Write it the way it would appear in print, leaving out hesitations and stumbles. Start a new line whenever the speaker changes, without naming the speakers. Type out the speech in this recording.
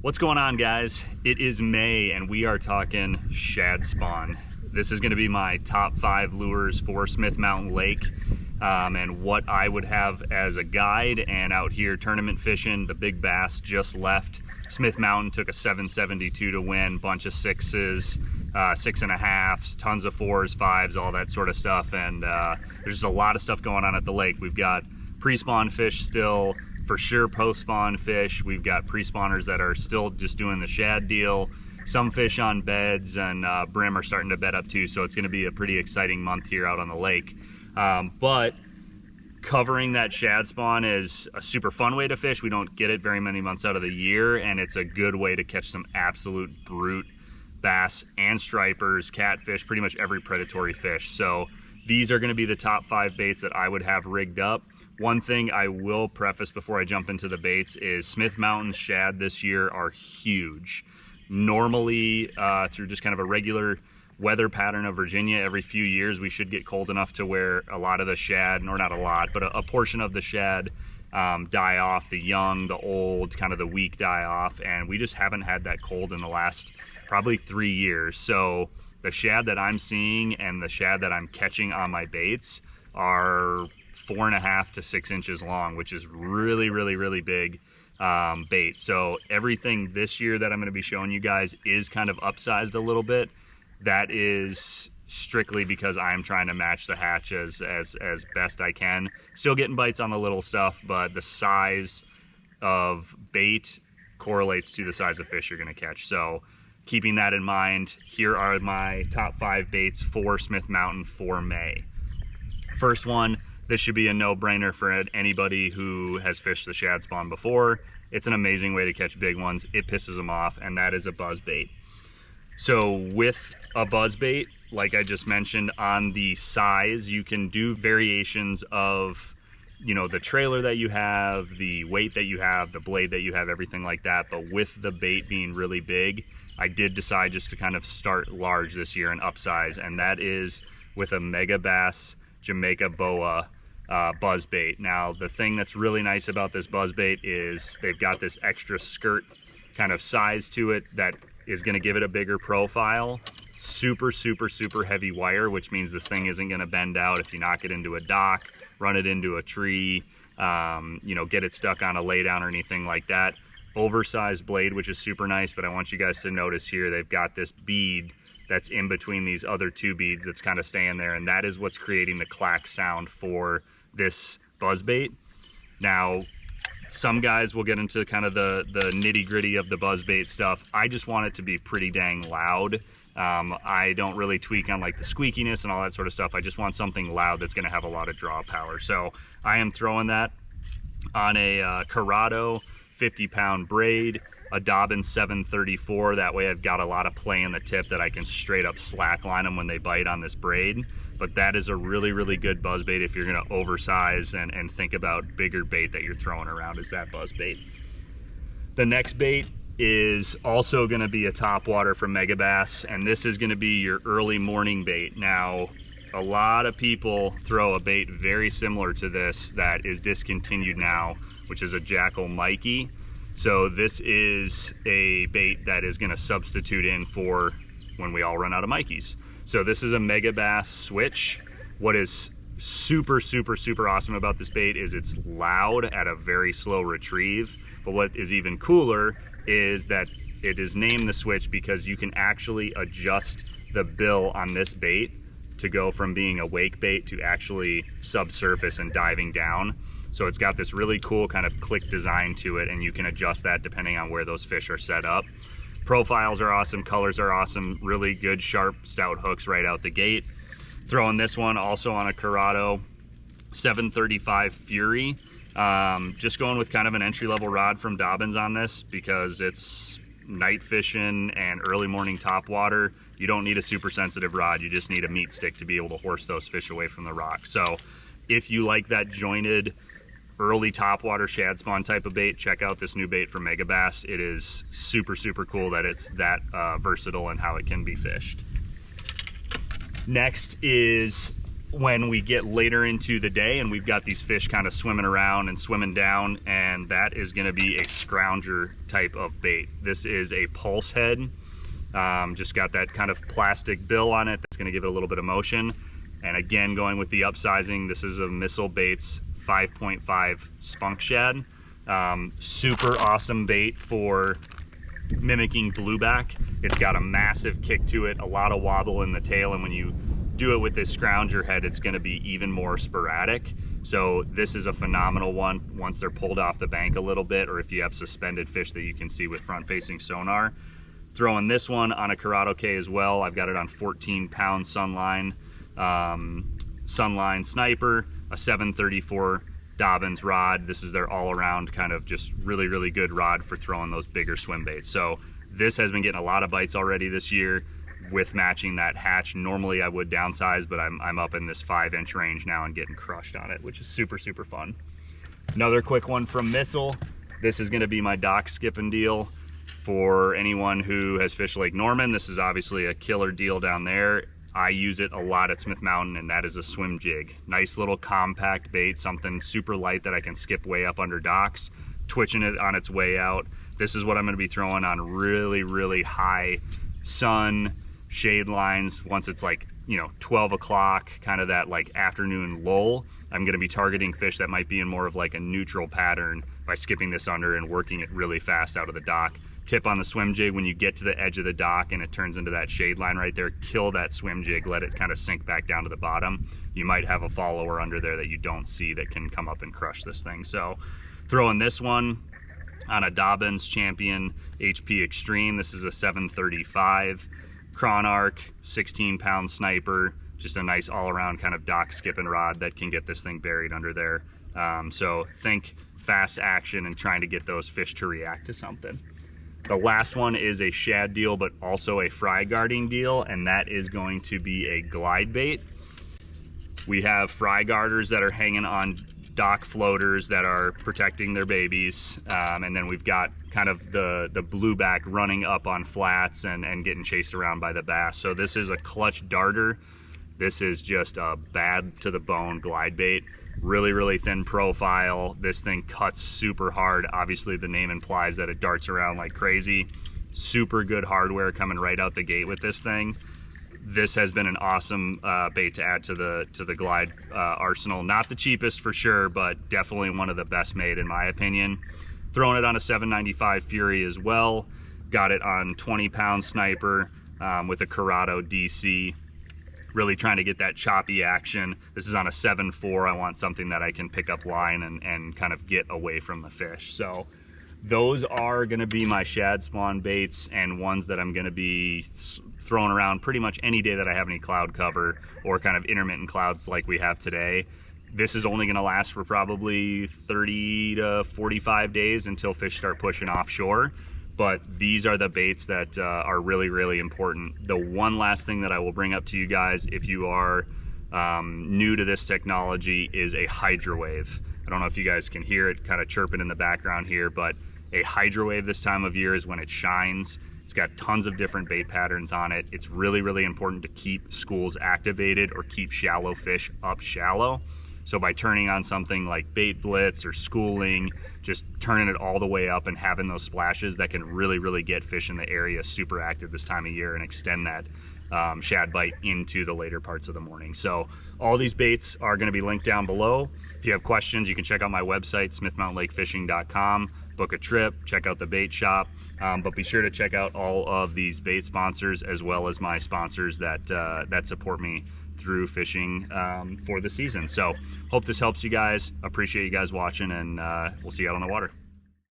What's going on, guys? It is May and we are talking shad spawn. This is going to be my top 5 lures for Smith Mountain Lake and what I would have as a guide. And out here tournament fishing, the big bass just left Smith Mountain, took a 772 to win, bunch of 6s, 6.5s, tons of 4s, 5s, all that sort of stuff. And there's just a lot of stuff going on at the lake. We've got pre-spawn fish still, for sure post-spawn fish. We've got pre-spawners that are still just doing the shad deal. Some fish on beds, and brim are starting to bed up too, so it's going to be a pretty exciting month here out on the lake. But covering that shad spawn is a super fun way to fish. We don't get it very many months out of the year, and it's a good way to catch some absolute brute bass and stripers, catfish, pretty much every predatory fish. So these are going to be the top 5 baits that I would have rigged up. One thing I will preface before I jump into the baits is Smith Mountain's shad this year are huge. Normally, through just kind of a regular weather pattern of Virginia, every few years we should get cold enough to where a lot of the shad, or not a lot, but a portion of the shad die off. The young, the old, kind of the weak die off, and we just haven't had that cold in the last probably 3 years. So the shad that I'm seeing and the shad that I'm catching on my baits are 4.5 to 6 inches long, which is really big bait. So everything this year that I'm going to be showing you guys is kind of upsized a little bit. That is strictly because I'm trying to match the hatch as best I can. Still getting bites on the little stuff, but the size of bait correlates to the size of fish you're going to catch. So keeping that in mind, here are my top 5 baits for Smith Mountain for May. First one, this should be a no-brainer for anybody who has fished the shad spawn before. It's an amazing way to catch big ones. It pisses them off, and that is a buzzbait. So with a buzzbait, like I just mentioned, on the size, you can do variations of, you know, the trailer that you have, the weight that you have, the blade that you have, everything like that. But with the bait being really big, I did decide just to kind of start large this year and upsize, and that is with a Megabass Jamaica Boa buzzbait. Now, the thing that's really nice about this buzzbait is they've got this extra skirt kind of size to it that is going to give it a bigger profile. Super heavy wire, which means this thing isn't going to bend out if you knock it into a dock, run it into a tree, you know, get it stuck on a laydown or anything like that. Oversized blade, which is super nice, but I want you guys to notice here they've got this bead that's in between these other 2 beads that's kind of staying there, and that is what's creating the clack sound for this buzzbait. Now, some guys will get into kind of the nitty-gritty of the buzzbait stuff. I just want it to be pretty dang loud. I don't really tweak on like the squeakiness and all that sort of stuff. I just want something loud that's going to have a lot of draw power. So I am throwing that on a Curado 50-pound braid, a Dobyns 734. That way I've got a lot of play in the tip that I can straight up slackline them when they bite on this braid. But that is a really good buzzbait if you're going to oversize and think about bigger bait that you're throwing around, is that buzzbait. The next bait is also going to be a topwater from Megabass, and this is going to be your early morning bait. Now, a lot of people throw a bait very similar to this that is discontinued now, which is a Jackal Mikey. So this is a bait that is going to substitute in for when we all run out of Mikeys. So this is a Megabass Switch. What is super awesome about this bait is it's loud at a very slow retrieve. But what is even cooler is that it is named the Switch because you can actually adjust the bill on this bait to go from being a wake bait to actually subsurface and diving down. So it's got this really cool kind of click design to it, and you can adjust that depending on where those fish are set up. Profiles are awesome, colors are awesome, really good sharp stout hooks right out the gate. Throwing this one also on a Curado 735 Fury. Just going with kind of an entry-level rod from Dobyns on this because it's night fishing and early morning topwater. You don't need a super sensitive rod, you just need a meat stick to be able to horse those fish away from the rock. So if you like that jointed early topwater shad spawn type of bait, check out this new bait from Megabass. It is super cool that it's that versatile in how it can be fished. Next is when we get later into the day and we've got these fish kind of swimming around and swimming down, and that is going to be a Scrouger type of bait. This is a pulse head, just got that kind of plastic bill on it that's going to give it a little bit of motion. And again, going with the upsizing, this is a MissileBaits 5.5 Spunk Shad. Super awesome bait for mimicking blueback. It's got a massive kick to it, a lot of wobble in the tail, and when you do it with this Scrouger head, it's going to be even more sporadic. So this is a phenomenal one once they're pulled off the bank a little bit, or if you have suspended fish that you can see with front-facing sonar. Throwing this one on a Curado K as well. I've got it on 14-pound Sunline Sniper, a 734 Dobyns rod. This is their all-around kind of just really, really good rod for throwing those bigger swim baits. So this has been getting a lot of bites already this year with matching that hatch. Normally I would downsize, but I'm up in this 5-inch range now and getting crushed on it, which is super, super fun. Another quick one from Missile. This is gonna be my dock skipping deal for anyone who has fished Lake Norman. This is obviously a killer deal down there. I use it a lot at Smith Mountain, and that is a Swimjig. Nice little compact bait, something super light that I can skip way up under docks, twitching it on its way out. This is what I'm gonna be throwing on really, really high sun shade lines. Once it's like, you know, 12 o'clock, kind of that like afternoon lull, I'm gonna be targeting fish that might be in more of like a neutral pattern by skipping this under and working it really fast out of the dock. Tip on the Swimjig, when you get to the edge of the dock and it turns into that shade line right there, kill that Swimjig, let it kind of sink back down to the bottom. You might have a follower under there that you don't see that can come up and crush this thing. So throwing this one on a Dobyns Champion HP Extreme. This is a 735 Chronarch 16-pound sniper, just a nice all-around kind of dock skipping rod that can get this thing buried under there. So think fast action and trying to get those fish to react to something. The last one is a shad deal, but also a fry guarding deal, and that is going to be a glide bait. We have fry garters that are hanging on dock floaters that are protecting their babies, and then we've got kind of the blueback running up on flats and getting chased around by the bass. So this is a clutch darter. This is just a bad to the bone glide bait. Really, really thin profile. This thing cuts super hard. Obviously the name implies that it darts around like crazy. Super good hardware coming right out the gate with this thing. This has been an awesome bait to add to the glide arsenal. Not the cheapest for sure, but definitely one of the best made in my opinion. Throwing it on a 795 Fury as well. Got it on 20-pound Sniper with a Curado DC. Really trying to get that choppy action. This is on a 7.4. I want something that I can pick up line and kind of get away from the fish. So those are gonna be my shad spawn baits, and ones that I'm gonna be throwing around pretty much any day that I have any cloud cover or kind of intermittent clouds like we have today. This is only gonna last for probably 30 to 45 days until fish start pushing offshore. But these are the baits that are really, really important. The one last thing that I will bring up to you guys, if you are new to this technology, is a hydrowave. I don't know if you guys can hear it kind of chirping in the background here, but a hydrowave this time of year is when it shines. It's got tons of different bait patterns on it. It's really, really important to keep schools activated or keep shallow fish up shallow. So by turning on something like Bait Blitz or schooling, just turning it all the way up and having those splashes that can really, really get fish in the area super active this time of year and extend that shad bite into the later parts of the morning. So all these baits are going to be linked down below. If you have questions, you can check out my website, smithmountainlakefishing.com, book a trip, check out the bait shop, but be sure to check out all of these bait sponsors as well as my sponsors that support me through fishing for the season. So hope this helps you guys. Appreciate you guys watching, and we'll see you out on the water.